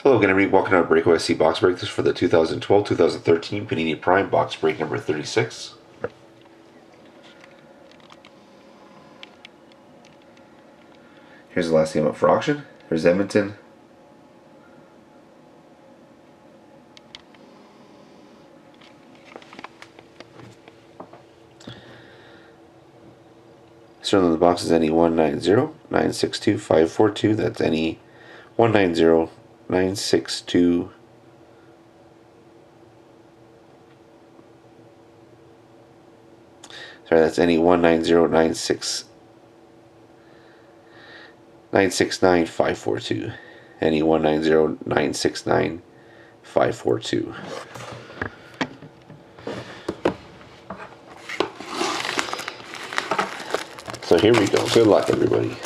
Hello again, everybody. Welcome to our Break OSC box break. This is for the 2012-2013 Panini Prime box break number 36. Here's the last game up for auction. Here's Edmonton. Starting on the box is any 190-962-542. That's any 190-962. Sorry, that's any 190-969-542. Any 190-969-542. So here we go. Good luck, everybody.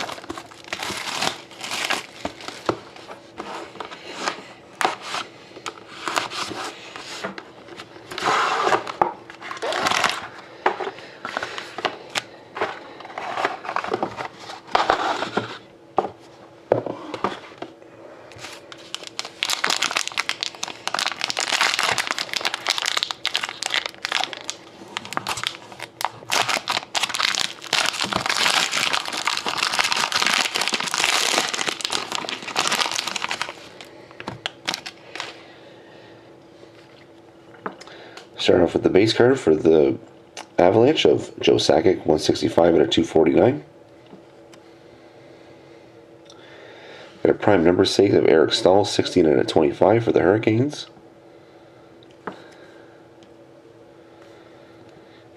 Starting off with the base card for the Avalanche of Joe Sakic, 165 out of 249. Got a prime number 6 of Eric Staal, 16 out of 25 for the Hurricanes. Got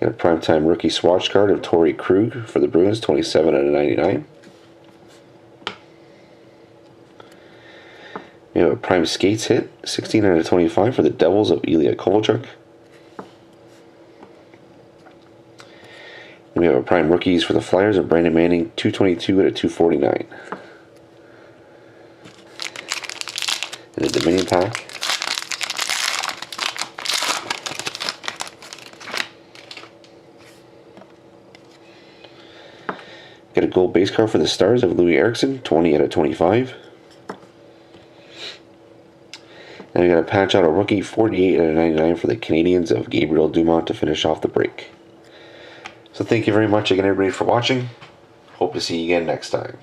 a primetime rookie swatch card of Torrey Krug for the Bruins, 27 out of 99. We have a prime skates hit, 16 out of 25 for the Devils of Ilya Kovalchuk. And we have a prime rookies for the Flyers of Brandon Manning, 222 out of 249. And the Dominion pack. Got a gold base card for the Stars of Louis Eriksson, 20 out of 25. And we got a patch out a rookie, 48 out of 99 for the Canadiens of Gabriel Dumont to finish off the break. So thank you very much again, everybody, for watching. Hope to see you again next time.